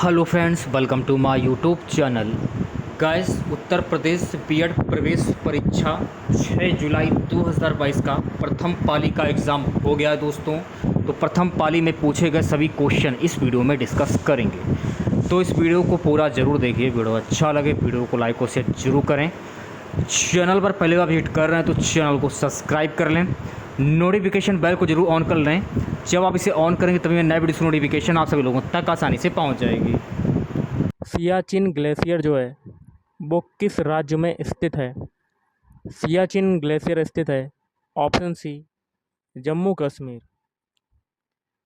Hello friends, welcome to my YouTube channel. Guys, Uttar Pradesh BEd प्रवेश परीक्षा 6 जुलाई 2022 का प्रथम पाली का एग्ज़ाम हो गया है दोस्तों। तो प्रथम पाली में पूछे गए सभी क्वेश्चन इस वीडियो में डिस्कस करेंगे। तो इस वीडियो को पूरा ज़रूर देखिए। वीडियो अच्छा लगे वीडियो को लाइक और शेयर जरूर करें। चैनल पर पहले बार विजिट कर रहे हैं तो चैनल को सब्सक्राइब कर लें। नोटिफिकेशन बेल को जरूर ऑन कर लें। जब आप इसे ऑन करेंगे तभी नए वीडियो की नोटिफिकेशन आप सभी लोगों तक आसानी से पहुंच जाएगी। सियाचिन ग्लेशियर जो है वो किस राज्य में स्थित है? सियाचिन ग्लेशियर स्थित है ऑप्शन सी जम्मू कश्मीर।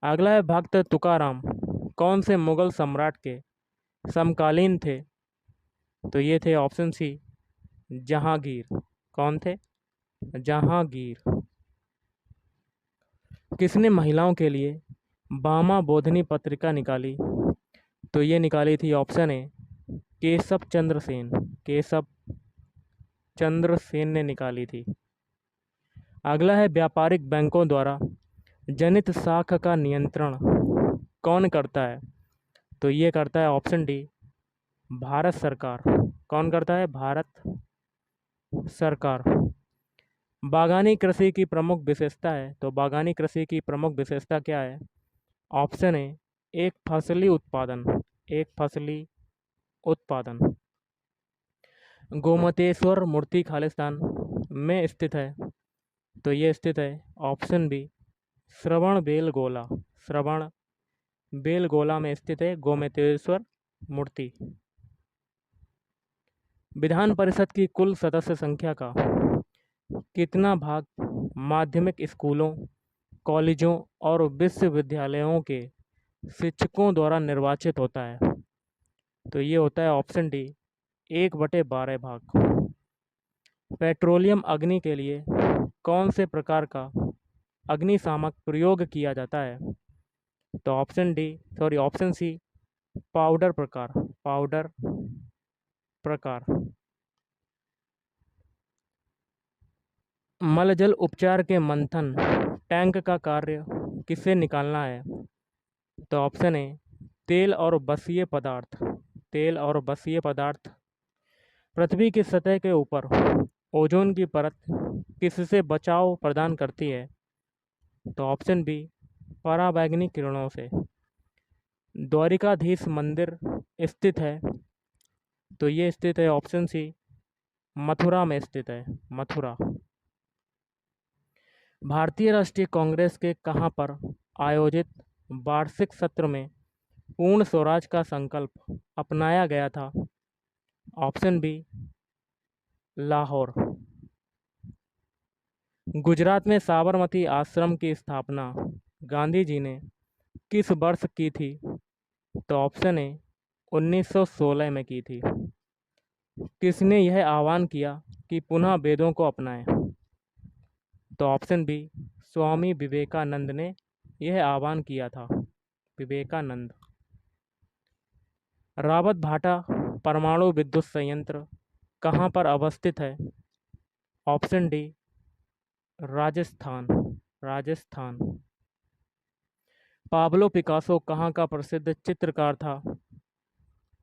अगला है भक्त तुकाराम कौन से मुगल सम्राट के समकालीन थे? तो ये थे ऑप्शन सी जहांगीर। कौन थे? जहांगीर। किसने महिलाओं के लिए बामा बोधनी पत्रिका निकाली? तो ये निकाली थी ऑप्शन ए केशव चंद्र सेन। केशव चंद्र सेन ने निकाली थी। अगला है व्यापारिक बैंकों द्वारा जनित साख का नियंत्रण कौन करता है? तो ये करता है ऑप्शन डी भारत सरकार। कौन करता है? भारत सरकार। बागानी कृषि की प्रमुख विशेषता है। तो बागानी कृषि की प्रमुख विशेषता क्या है? ऑप्शन ए एक फसली उत्पादन। एक फसली उत्पादन। गोमतेश्वर मूर्ति खालिस्तान में स्थित है। तो ये स्थित है ऑप्शन बी श्रवण बेलगोला। श्रवण बेलगोला में स्थित है गोमतेश्वर मूर्ति। विधान परिषद की कुल सदस्य संख्या का कितना भाग माध्यमिक स्कूलों, कॉलेजों और विश्वविद्यालयों के शिक्षकों द्वारा निर्वाचित होता है? तो ये होता है ऑप्शन डी 1/12 भाग। पेट्रोलियम अग्नि के लिए कौन से प्रकार का अग्निशामक प्रयोग किया जाता है? तो ऑप्शन सी पाउडर प्रकार। पाउडर प्रकार। मलजल उपचार के मंथन टैंक का कार्य किससे निकालना है? तो ऑप्शन ए तेल और बसीय पदार्थ। तेल और बसीय पदार्थ। पृथ्वी की सतह के ऊपर ओजोन की परत किससे बचाव प्रदान करती है? तो ऑप्शन बी पराबैंगनी किरणों से। द्वारिकाधीश मंदिर स्थित है। तो ये स्थित है ऑप्शन सी मथुरा में स्थित है। मथुरा। भारतीय राष्ट्रीय कांग्रेस के कहाँ पर आयोजित वार्षिक सत्र में पूर्ण स्वराज का संकल्प अपनाया गया था? Option B Lahore. गुजरात में साबरमती आश्रम की स्थापना गांधी जी ने किस वर्ष की थी? तो ऑप्शन ए 1916 में की थी। किसने यह आह्वान किया कि पुनः वेदों को अपनाएं? तो ऑप्शन बी स्वामी विवेकानंद ने यह आह्वान किया था। विवेकानंद। रावत भाटा परमाणु विद्युत संयंत्र कहाँ पर अवस्थित है? Option D Rajasthan. Rajasthan. Pablo Picasso कहाँ का प्रसिद्ध चित्रकार था?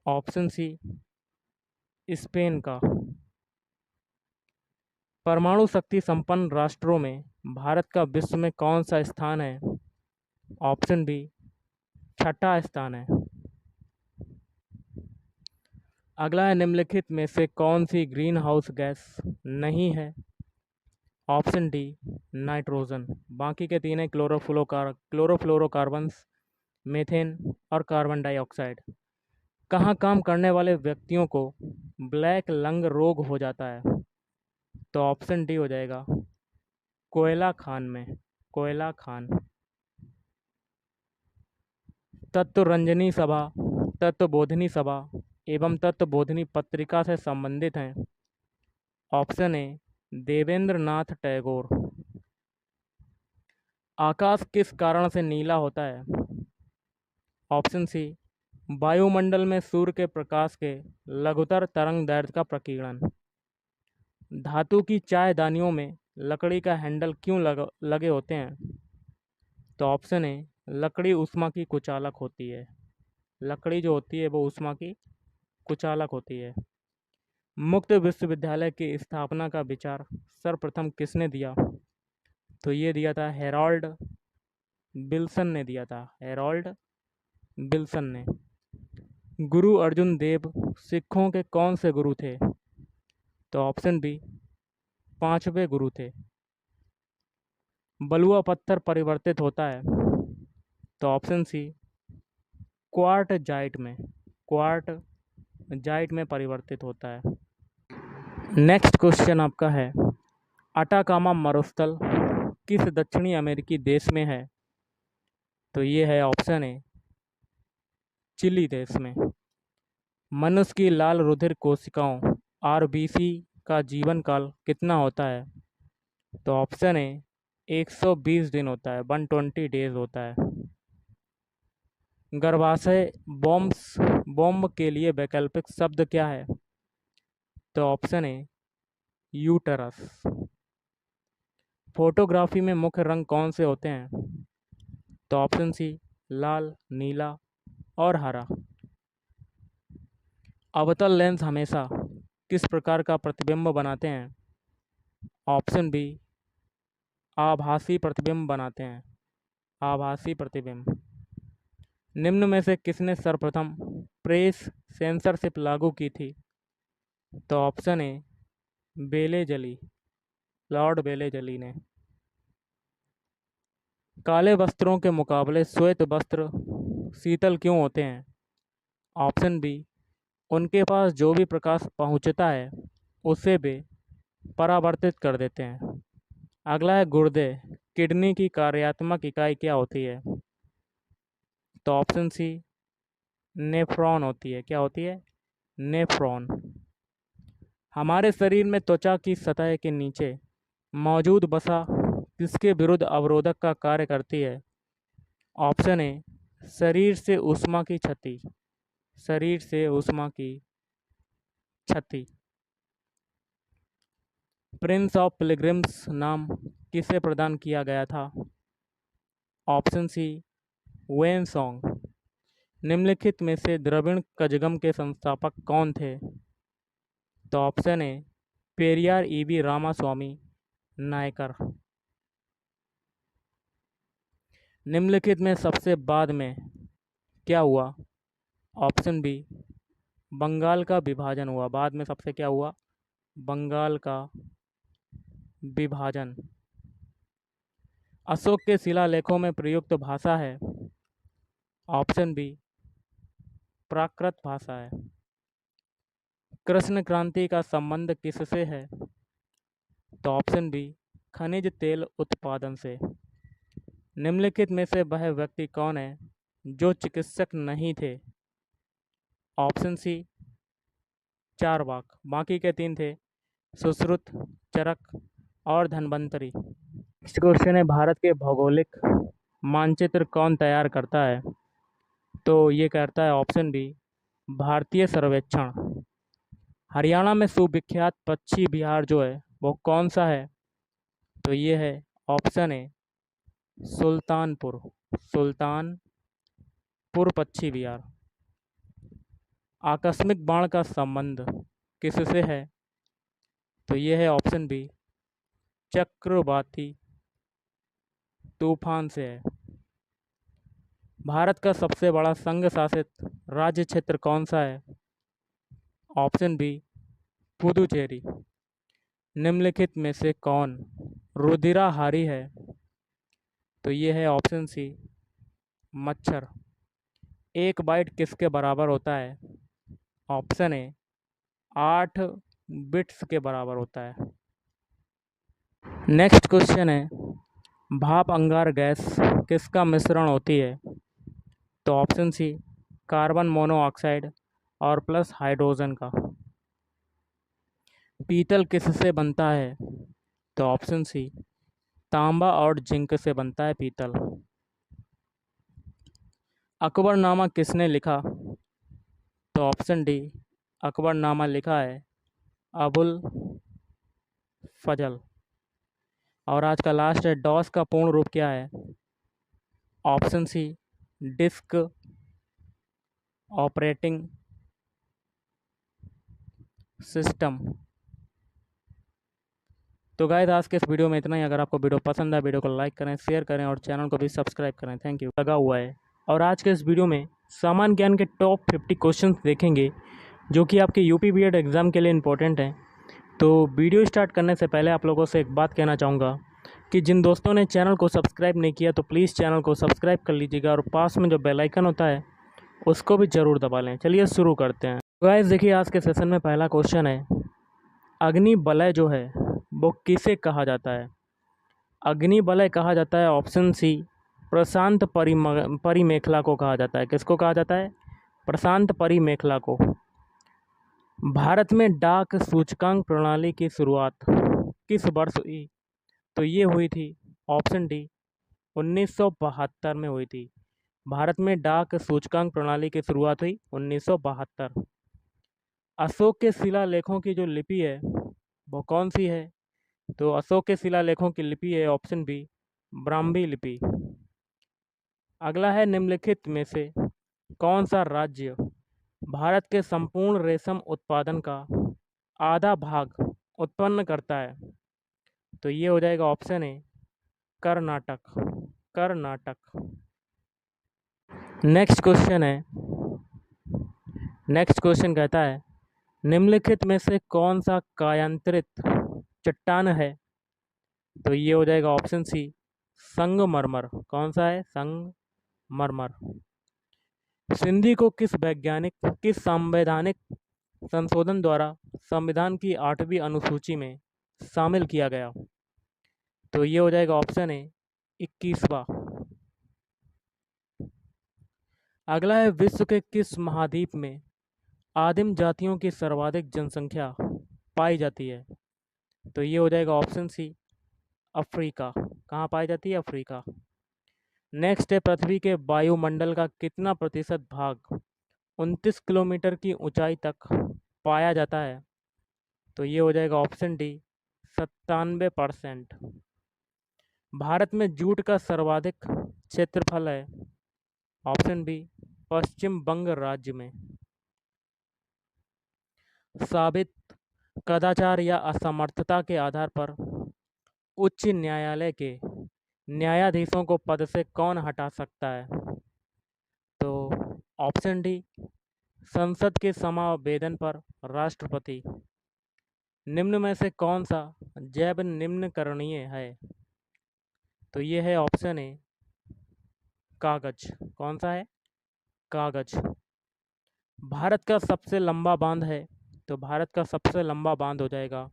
ऑप्शन सी स्पेन का। परमाणु शक्ति संपन्न राष्ट्रों में भारत का विश्व में कौन सा स्थान है? ऑप्शन बी छठा स्थान है। अगला है निम्नलिखित में से कौन सी ग्रीन हाउस गैस नहीं है? Option D nitrogen. बाकी के तीन है क्लोरोफ्लोरोकार्बन्स, मीथेन और कार्बन डाइऑक्साइड। कहाँ काम करने वाले व्यक्तियों को ब्लैक लंग रोग हो जाता है? तो ऑप्शन डी हो जाएगा कोयला खान में। कोयला खान। तत्वरंजनी सभा, तत्वबोधिनी सभा एवं तत्वबोधिनी पत्रिका से संबंधित हैं? Option A Devendra Nath Tagore. आकाश किस कारण से नीला होता है? ऑप्शन सी वायुमंडल में सूर्य के प्रकाश के लघुतर तरंग दैर्ध्य का प्रकीर्णन। धातु की चायदानियों में लकड़ी का हैंडल क्यों लगे होते हैं? तो ऑप्शन ए लकड़ी ऊष्मा की कुचालक होती है। लकड़ी जो होती है वो ऊष्मा की कुचालक होती है। मुक्त विश्वविद्यालय की स्थापना का विचार सर्वप्रथम किसने दिया? तो ये दिया था हेरोल्ड विल्सन ने दिया था, हेरोल्ड विल्सन ने। गुरु अर्जुन देव सिखों के कौन से गुरु थे? तो ऑप्शन बी, पांचवें गुरु थे। बलुआ पत्थर परिवर्तित होता है? तो ऑप्शन सी, क्वार्टजाइट में, क्वार्टजाइट में परिवर्तित होता है। नेक्स्ट क्वेश्चन आपका है, अटाकामा मरुस्थल किस दक्षिणी अमेरिकी देश में है? तो ये है ऑप्शन ए, चिली देश में। मनुष्य की लाल रुधिर कोशिकाओं आरबीसी का जीवन काल कितना होता है? तो ऑप्शन ए, 120 दिन होता है, 120 डेज होता है। गर्भाशय बॉम्ब के लिए वैकल्पिक शब्द क्या है? तो ऑप्शन ए, यूटरस। फोटोग्राफी में मुख्य रंग कौन से होते हैं? तो ऑप्शन सी, लाल, नीला और हरा। अवतल लेंस हमेशा किस प्रकार का प्रतिबिंब बनाते हैं? ऑप्शन बी, आभासी प्रतिबिंब बनाते हैं, आभासी प्रतिबिंब। निम्न में से किसने सर्वप्रथम प्रेस सेंसरशिप लागू की थी? तो ऑप्शन ए, बेलेजली, लॉर्ड बेलेजली ने। काले वस्त्रों के मुकाबले श्वेत वस्त्र शीतल क्यों होते हैं? ऑप्शन बी, उनके पास जो भी प्रकाश पहुंचता है उसे वे परावर्तित कर देते हैं। अगला है गुर्दे, किडनी की कार्यात्मक इकाई क्या होती है? तो ऑप्शन सी, नेफ्रॉन होती है। क्या होती है? नेफ्रॉन। हमारे शरीर में त्वचा की सतह के नीचे मौजूद वसा किसके विरुद्ध अवरोधक का कार्य करती है? ऑप्शन ए, शरीर से ऊष्मा की क्षति, शरीर से ऊष्मा की क्षति। प्रिंस ऑफ पिलग्रिम्स नाम किसे प्रदान किया गया था? ऑप्शन सी, वेन सॉन्ग। निम्नलिखित में से द्रविड़ कजगम के संस्थापक कौन थे? तो option A, Periyar EV Ramasamy Naicker. निम्नलिखित में सबसे बाद में क्या हुआ? ऑप्शन बी, बंगाल का विभाजन हुआ। बाद में सबसे क्या हुआ? बंगाल का विभाजन। अशोक के शिलालेखों में प्रयुक्त भाषा है? ऑप्शन बी, प्राकृत भाषा है। कृष्ण क्रांति का संबंध किससे है? तो ऑप्शन बी, खनिज तेल उत्पादन से। निम्नलिखित में से वह व्यक्ति कौन है जो चिकित्सक नहीं थे? Option C, Charvaka. बाकी के तीन थे सुश्रुत, चरक और धन्वंतरी। नेक्स्ट क्वेश्चन है, भारत के भौगोलिक मानचित्र कौन तैयार करता है? तो ये करता है ऑप्शन बी, भारतीय सर्वेक्षण। हरियाणा में सुविख्यात पक्षी विहार जो है वो कौन सा है? तो ये है ऑप्शन ए, सुल्तानपुर, सुल्तानपुर पक्षी विहार। आकस्मिक बाण का संबंध किससे है? तो ये है ऑप्शन बी, चक्रवाती तूफान से है। भारत का सबसे बड़ा संघ शासित राज्य क्षेत्र कौन सा है? Option B, Puducherry. निम्नलिखित में से कौन रुधिराहारी है? तो ये है ऑप्शन सी, मच्छर। एक बाइट किसके बराबर होता है? ऑप्शन ए, 8 बिट्स के बराबर होता है। नेक्स्ट क्वेश्चन है, भाप अंगार गैस किसका मिश्रण होती है? तो ऑप्शन सी, कार्बन मोनोऑक्साइड और प्लस हाइड्रोजन का। पीतल किससे बनता है? तो ऑप्शन सी, तांबा और जिंक से बनता है पीतल। अकबरनामा किसने लिखा? तो ऑप्शन डी, अकबरनामा लिखा है अबुल फजल। और आज का लास्ट है, डॉस का पूर्ण रूप क्या है? Option C, disk operating system. तो गाइस आज के इस वीडियो में इतना ही। अगर आपको वीडियो पसंद आए वीडियो को लाइक करें, शेयर करें और चैनल को भी सब्सक्राइब करें। Thank you. लगा हुआ है। और आज के इस वीडियो में सामान्य ज्ञान के टॉप 50 क्वेश्चंस देखेंगे जो कि आपके यूपी बीएड एग्ज़ाम के लिए इम्पोर्टेंट हैं। तो वीडियो स्टार्ट करने से पहले आप लोगों से एक बात कहना चाहूँगा कि जिन दोस्तों ने चैनल को सब्सक्राइब नहीं किया तो प्लीज़ चैनल को सब्सक्राइब कर लीजिएगा और पास में जो बेल आइकन होता है उसको भी ज़रूर दबा लें। चलिए शुरू करते हैं। गाइस देखिए आज के सेशन में पहला क्वेश्चन है, अग्नि वलय जो है वो किसे कहा जाता है? अग्नि वलय कहा जाता है ऑप्शन सी प्रशांत परिमेखला को कहा जाता है। किसको कहा जाता है? प्रशांत परिमेखला को। भारत में डाक सूचकांक प्रणाली की शुरुआत किस वर्ष हुई? तो ये हुई थी ऑप्शन डी 1972 में हुई थी। भारत में डाक सूचकांक प्रणाली की शुरुआत हुई 1972। अशोक के शिलालेखों की जो लिपि है वो कौन सी है? तो अशोक के शिलालेखों की लिपि है ऑप्शन बी ब्राह्मी लिपि। अगला है, निम्नलिखित में से कौन सा राज्य भारत के संपूर्ण रेशम उत्पादन का आधा भाग उत्पन्न करता है? तो ये हो जाएगा option A Karnataka. Karnataka. Next question कहता है, निम्नलिखित में से कौन सा कायांतरित चट्टान है? तो ये हो जाएगा ऑप्शन सी संगमरमर। कौन सा है? संगमरमर। सिंधी को किस संवैधानिक संशोधन द्वारा संविधान की 8वीं अनुसूची में शामिल किया गया? तो ये हो जाएगा ऑप्शन ए 21वां। अगला है, विश्व के किस महाद्वीप में आदिम जातियों की सर्वाधिक जनसंख्या पाई जाती है? तो ये हो जाएगा ऑप्शन सी अफ्रीका। कहाँ पाई जाती है? अफ्रीका। नेक्स्ट है, पृथ्वी के वायुमंडल का कितना प्रतिशत भाग 29 किलोमीटर की ऊंचाई तक पाया जाता है? तो ये हो जाएगा ऑप्शन डी 97%। भारत में जूट का सर्वाधिक क्षेत्रफल है? ऑप्शन बी पश्चिम बंग राज्य में। साबित कदाचार या असमर्थता के आधार पर उच्च न्यायालय के न्यायाधीशों को पद से कौन हटा सकता है? तो ऑप्शन डी संसद के समावेदन पर राष्ट्रपति। निम्न में से कौन सा जैव निम्नकरणीय है? तो ये है ऑप्शन ए कागज। कौन सा है? कागज। भारत का सबसे लंबा बांध है? तो भारत का सबसे लंबा बांध हो जाएगा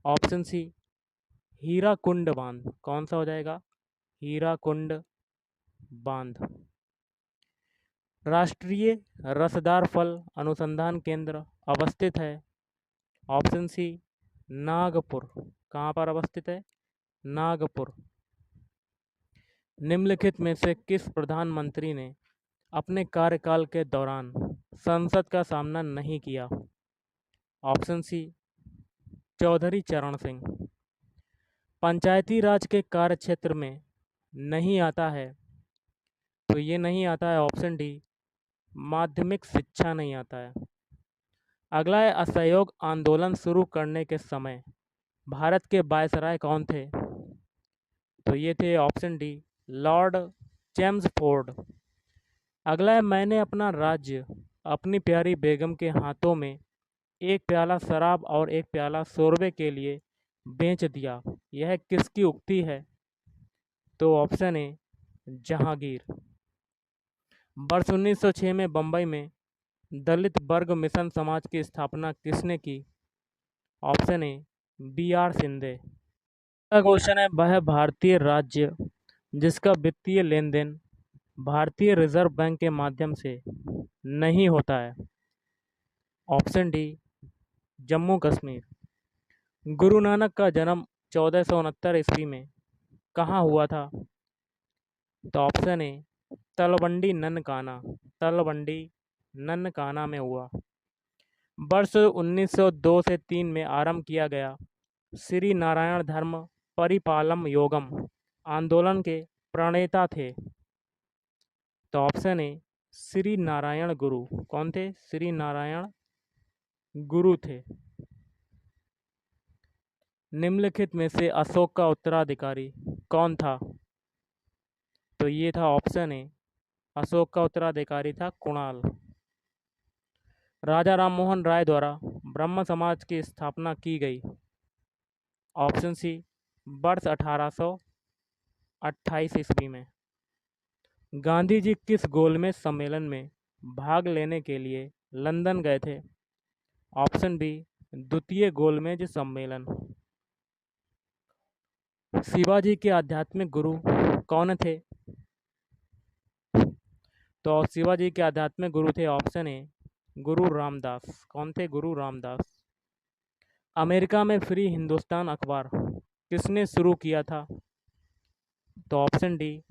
ऑप्शन सी हीराकुंड बांध। कौन सा हो जाएगा? हीराकुंड बांध। राष्ट्रीय रसदार फल अनुसंधान केंद्र अवस्थित है? Option C Nagpur. कहाँ पर अवस्थित है? नागपुर। निम्नलिखित में से किस प्रधानमंत्री ने अपने कार्यकाल के दौरान संसद का सामना नहीं किया? ऑप्शन सी चौधरी चरण सिंह। पंचायती राज के कार्य क्षेत्र में नहीं आता है? तो ये नहीं आता है ऑप्शन डी माध्यमिक शिक्षा नहीं आता है। अगला है, असहयोग आंदोलन शुरू करने के समय भारत के वायसराय कौन थे? तो ये थे ऑप्शन डी लॉर्ड चेम्सफोर्ड। अगला है, मैंने अपना राज्य अपनी प्यारी बेगम के हाथों में एक प्याला शराब और एक प्याला शोरबे के लिए बेच दिया, यह किसकी उक्ति है? तो ऑप्शन ए जहांगीर। वर्ष 1906 में बम्बई में दलित वर्ग मिशन समाज की स्थापना किसने की? Option A BR Shinde. अगला क्वेश्चन है, वह भारतीय राज्य जिसका वित्तीय लेन देन भारतीय रिजर्व बैंक के माध्यम से नहीं होता है? Option D Jammu Kashmir. गुरु नानक का जन्म 1469 ईस्वी में कहाँ हुआ था? तो ऑप्शन ए तलवंडी ननकाना। तलवंडी ननकाना में हुआ। वर्ष 1902 से 3 में आरंभ किया गया श्री नारायण धर्म परिपालम योगम आंदोलन के प्रणेता थे? तो ऑप्शन ए श्री नारायण गुरु। कौन थे? श्री नारायण गुरु थे। निम्नलिखित में से अशोक का उत्तराधिकारी कौन था? तो ये था ऑप्शन ए, अशोक का उत्तराधिकारी था कुणाल। राजा राममोहन राय द्वारा ब्रह्म समाज की स्थापना की गई। ऑप्शन सी, वर्ष 1828 ईस्वी में। गांधी जी किस गोलमेज सम्मेलन में भाग लेने के लिए लंदन गए थे? ऑप्शन बी, द्वितीय गोलमेज सम्मेलन। शिवाजी के आध्यात्मिक गुरु कौन थे? तो शिवाजी के आध्यात्मिक गुरु थे ऑप्शन ए, गुरु रामदास। कौन थे? गुरु रामदास। अमेरिका में फ्री हिंदुस्तान अखबार किसने शुरू किया था? तो ऑप्शन डी,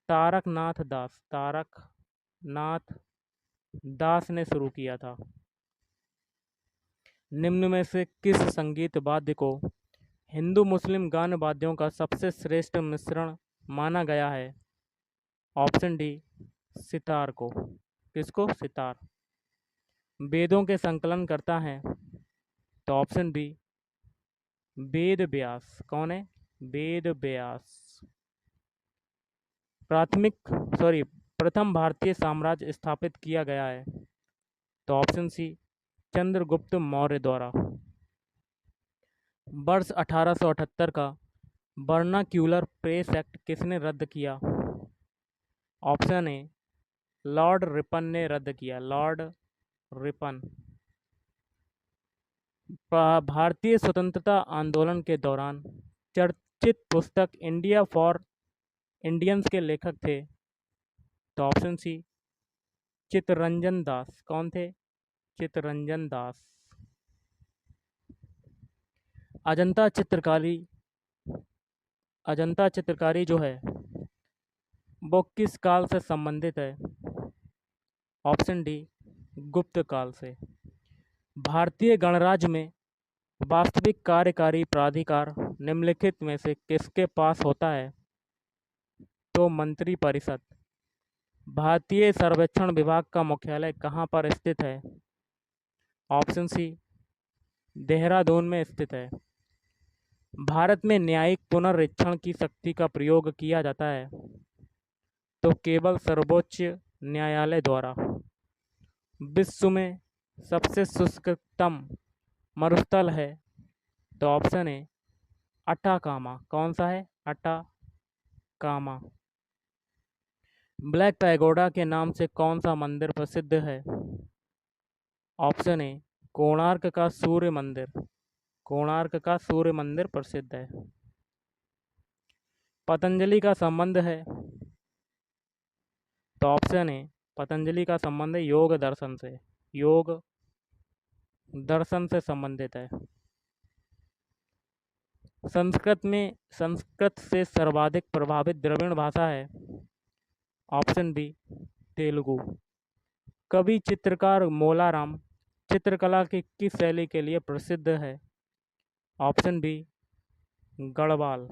तारकनाथ दास। तारकनाथ दास ने शुरू किया था। निम्न में से किस संगीत वाद्य को हिंदू मुस्लिम गान वाद्यों का सबसे श्रेष्ठ मिश्रण माना गया है? ऑप्शन डी, सितार को। किसको? सितार। वेदों के संकलन करता है? तो ऑप्शन बी, वेद व्यास। कौन है? वेद व्यास। प्रथम भारतीय साम्राज्य स्थापित किया गया है? तो ऑप्शन सी, चंद्रगुप्त मौर्य द्वारा। वर्ष 1878 का वर्नाक्यूलर प्रेस एक्ट किसने रद्द किया? ऑप्शन ए, लॉर्ड रिपन ने रद्द किया। Lord Ripon. भारतीय स्वतंत्रता आंदोलन के दौरान चर्चित पुस्तक इंडिया फॉर इंडियंस के लेखक थे? तो ऑप्शन सी, चित्तरंजन दास। कौन थे? चित्तरंजन दास। अजंता चित्रकारी जो है वो किस काल से संबंधित है? ऑप्शन डी, गुप्त काल से। भारतीय गणराज्य में वास्तविक कार्यकारी प्राधिकार निम्नलिखित में से किसके पास होता है? तो मंत्रिपरिषद। भारतीय सर्वेक्षण विभाग का मुख्यालय कहाँ पर स्थित है? ऑप्शन सी, देहरादून में स्थित है। भारत में न्यायिक पुनरीक्षण की शक्ति का प्रयोग किया जाता है? तो केवल सर्वोच्च न्यायालय द्वारा। विश्व में सबसे शुष्कतम मरुस्थल है? तो ऑप्शन ए, अटाकामा। कौन सा है? अटाकामा। ब्लैक पैगोडा के नाम से कौन सा मंदिर प्रसिद्ध है? ऑप्शन ए, कोणार्क का सूर्य मंदिर। कोणार्क का सूर्य मंदिर प्रसिद्ध है। पतंजलि का संबंध है? तो ऑप्शन ए, पतंजलि का संबंध है योग दर्शन से। योग दर्शन से संबंधित है। संस्कृत से सर्वाधिक प्रभावित द्रविड़ भाषा है? Option B, Telugu. कवि चित्रकार मोलाराम चित्रकला की किस शैली के लिए प्रसिद्ध है? Option B, Garhwal.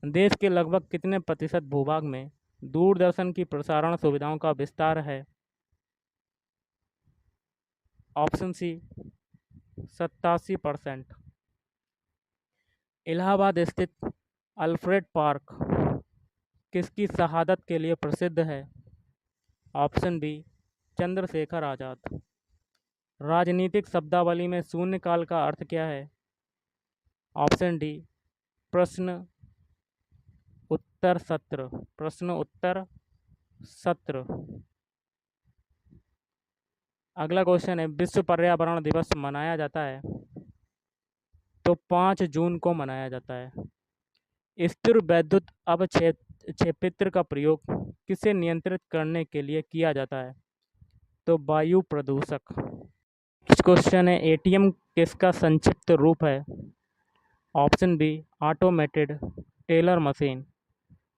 देश के लगभग कितने प्रतिशत भूभाग में दूरदर्शन की प्रसारण सुविधाओं का विस्तार है? ऑप्शन सी, 87%। इलाहाबाद स्थित अल्फ्रेड पार्क किसकी शहादत के लिए प्रसिद्ध है? Option B, Chandrashekhar Azad. राजनीतिक शब्दावली में शून्यकाल का अर्थ क्या है? ऑप्शन डी, प्रश्न उत्तर सत्र। प्रश्न उत्तर सत्र। अगला क्वेश्चन है, विश्व पर्यावरण दिवस मनाया जाता है? तो 5 जून को मनाया जाता है। स्थिर वैद्युत अवक्षेपित्र का प्रयोग किसे नियंत्रित करने के लिए किया जाता है? तो वायु प्रदूषक। नेक्स्ट क्वेश्चन है, एटीएम किसका संक्षिप्त रूप है? Option B, automated teller machine.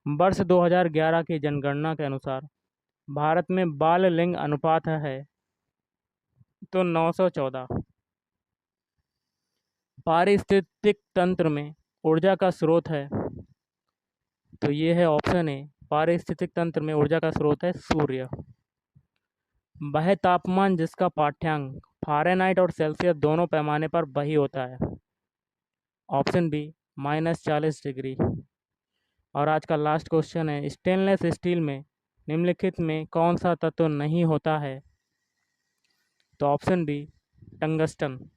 वर्ष 2011 की जनगणना के अनुसार भारत में बाल लिंग अनुपात है? तो 914। पारिस्थितिक तंत्र में ऊर्जा का स्रोत है? तो ये है ऑप्शन ए, पारिस्थितिक तंत्र में ऊर्जा का स्रोत है सूर्य। वह तापमान जिसका पाठ्यांक फ़ारेनहाइट और सेल्सियस दोनों पैमाने पर वही होता है। Option B -40 degree. और आज का लास्ट क्वेश्चन है, स्टेनलेस स्टील में निम्नलिखित में कौन सा तत्व नहीं होता है? तो ऑप्शन बी टंगस्टन।